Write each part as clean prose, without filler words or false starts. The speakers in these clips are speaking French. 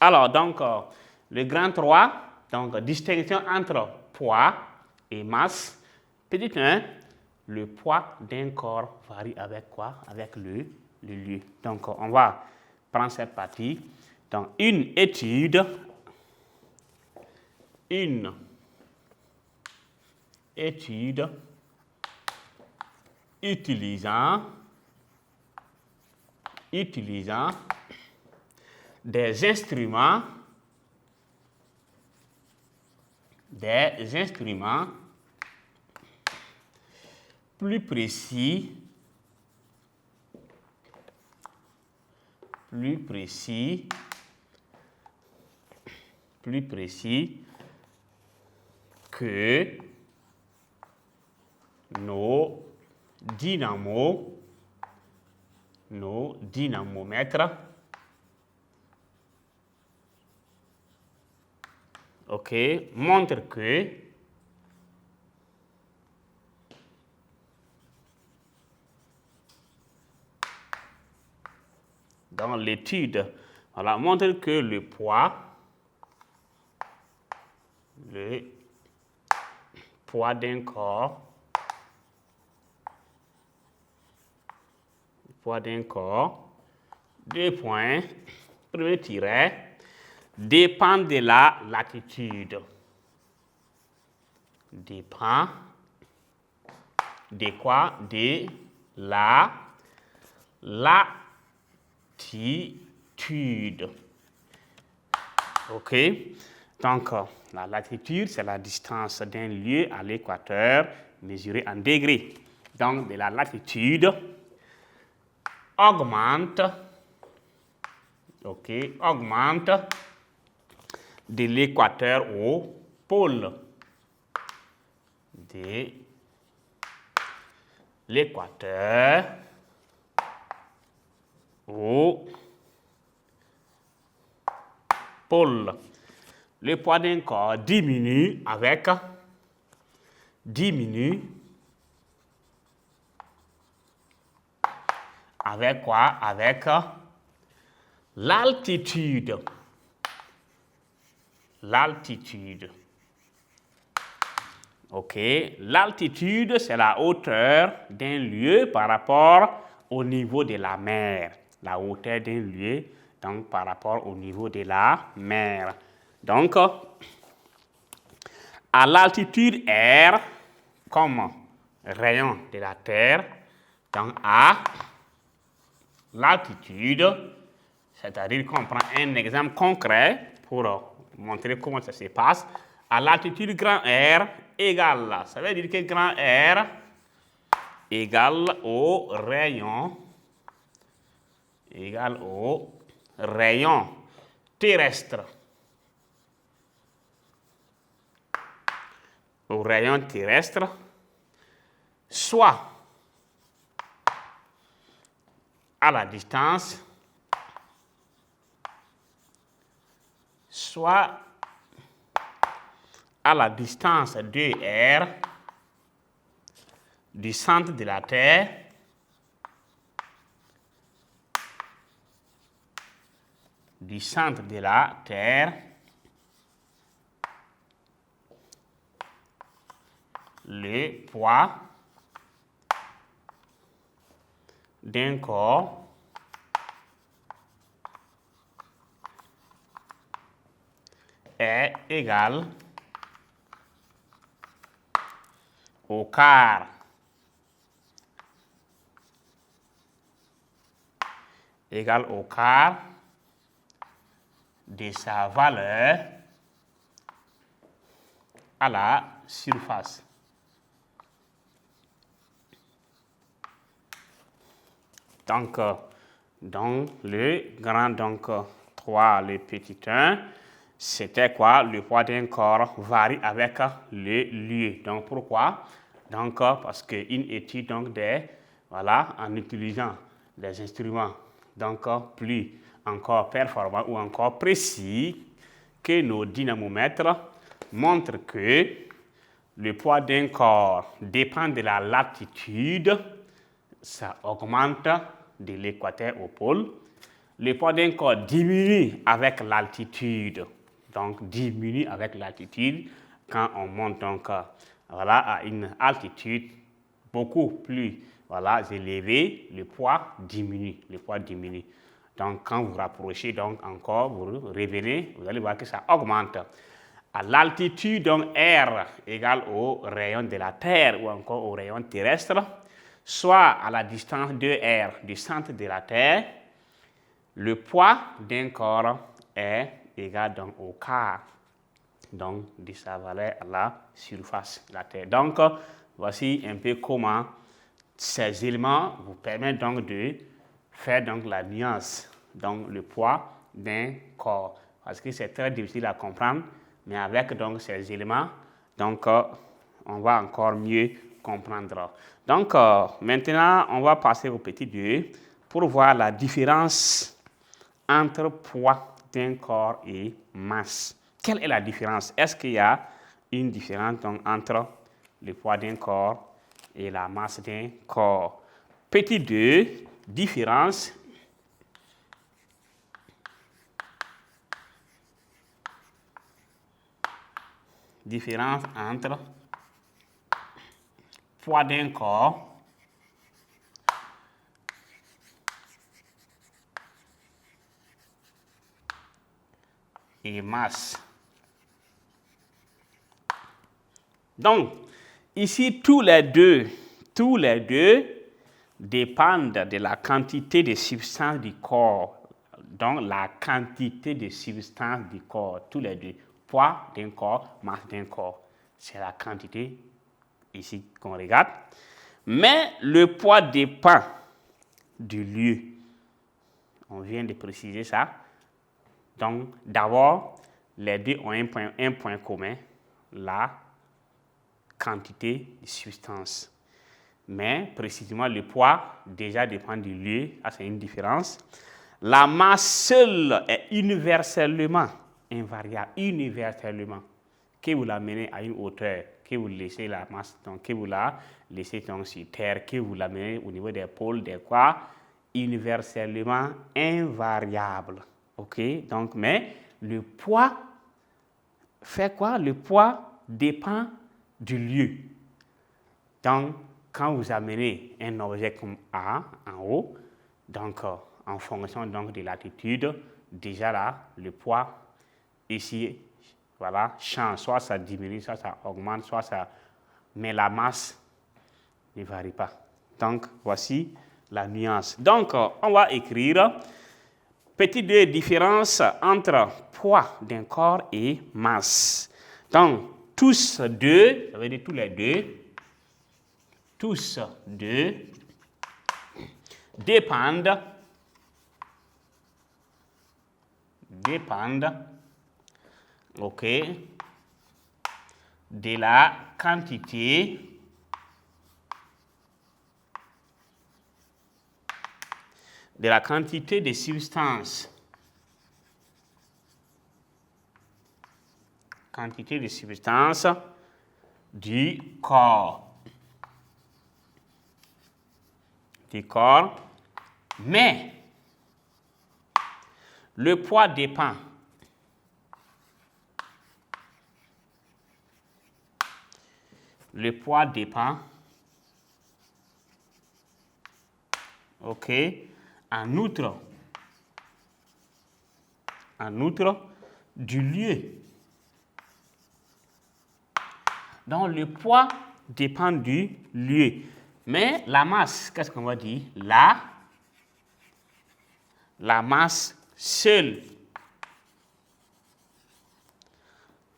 Alors, donc, le grand 3, donc, distinction entre poids et masse. Petit 1, le poids d'un corps varie avec quoi? Avec le lieu. Donc, on va prendre cette partie. Donc, une étude utilisant des instruments plus précis que nos dynamomètres. OK, montre que dans l'étude, voilà, montre que le poids d'un corps, deux points, premier tiret, dépend de la latitude. Dépend de quoi? De la latitude. OK? Donc, la latitude, c'est la distance d'un lieu à l'équateur mesurée en degrés. Donc, de la latitude augmente, OK, augmente de l'équateur au pôle. De l'équateur au pôle. Le poids d'un corps diminue avec quoi? Avec l'altitude. L'altitude. OK. L'altitude, c'est la hauteur d'un lieu par rapport au niveau de la mer. La hauteur d'un lieu, donc par rapport au niveau de la mer. Donc, à l'altitude R, comme rayon de la Terre, donc à l'altitude, c'est-à-dire qu'on prend un exemple concret pour montrer comment ça se passe. À l'altitude grand R égale, ça veut dire que grand R égale au rayon terrestre. Au rayon terrestre, soit à la distance, de R du centre de la Terre le poids d'un corps est égal au quart de sa valeur à la surface. Donc, dans le grand 3, le petit 1, c'était quoi? Le poids d'un corps varie avec le lieu. Donc, pourquoi? Donc, parce qu'une étude, donc, en utilisant des instruments, donc, plus encore performants ou encore précis que nos dynamomètres, montre que le poids d'un corps dépend de la latitude, ça augmente de l'équateur au pôle. le poids d'un corps diminue avec l'altitude. Donc, diminue avec l'altitude quand on monte donc voilà, à une altitude beaucoup plus voilà, élevée, le poids diminue. Le poids diminue. Donc, quand vous rapprochez donc encore, vous revenez, vous allez voir que ça augmente. À l'altitude, donc R égale au rayon de la Terre ou encore au rayon terrestre, soit à la distance de R du centre de la Terre, le poids d'un corps est égal donc au quart donc, de sa valeur à la surface de la Terre. Donc, voici un peu comment ces éléments vous permettent donc de faire donc la nuance, donc le poids d'un corps. Parce que c'est très difficile à comprendre, mais avec donc ces éléments, donc on va encore mieux comprendre. Donc maintenant, on va passer au petit 2 pour voir la différence entre poids d'un corps et masse. Quelle est la différence? Est-ce qu'il y a une différence donc, entre le poids d'un corps et la masse d'un corps? Petit 2, différence. Différence entre poids d'un corps et masse. Donc, ici, tous les deux dépendent de la quantité de substance du corps. Donc, la quantité de substance du corps, tous les deux. Poids d'un corps, masse d'un corps. C'est la quantité ici qu'on regarde. Mais le poids dépend du lieu. On vient de préciser ça. Donc, d'abord, les deux ont un point commun, la quantité de substance. Mais précisément, le poids déjà dépend du lieu. Ça, c'est une différence. La masse seule est universellement invariable, universellement. Que vous l'amenez à une hauteur, que vous laissez la masse, donc que vous la laissez donc sur terre, que vous l'amenez au niveau des pôles, des quoi, universellement invariable. Ok, donc, mais le poids fait quoi? Le poids dépend du lieu. Donc, quand vous amenez un objet comme A en haut, donc en fonction donc de l'altitude, déjà là, le poids ici, voilà, change. Soit ça diminue, soit ça augmente, soit ça... Mais la masse ne varie pas. Donc, voici la nuance. Donc, on va écrire petit 2, différence entre poids d'un corps et masse. Donc, tous deux, ça veut dire tous les deux, tous deux dépendent ok, de la quantité de substance. Quantité de substance du corps. Mais le poids dépend ok, en outre du lieu. Donc le poids dépend du lieu. Mais la masse, qu'est-ce qu'on va dire? La masse seule.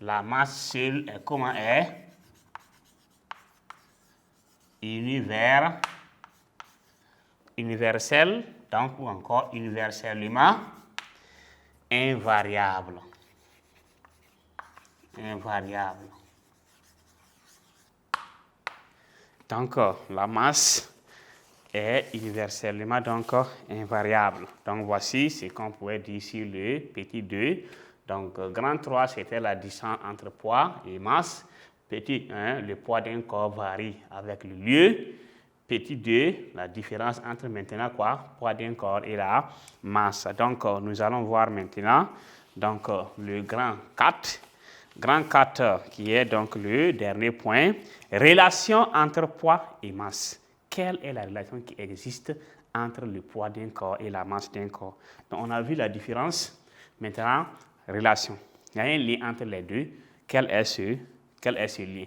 La masse seule est comment est? Universelle, donc ou encore universellement invariable. Donc, la masse est universellement donc invariable. Donc, voici ce qu'on pourrait dire sur le petit 2. Donc, grand 3, c'était la distance entre poids et masse. Petit 1, le poids d'un corps varie avec le lieu. petit 2, la différence entre maintenant quoi? Poids d'un corps et la masse. Donc, nous allons voir maintenant donc, le grand 4. Grand 4 qui est donc le dernier point. Relation entre poids et masse. Quelle est la relation qui existe entre le poids d'un corps et la masse d'un corps? Donc, on a vu la différence. Maintenant, relation. Il y a un lien entre les deux. Quel est ce lien?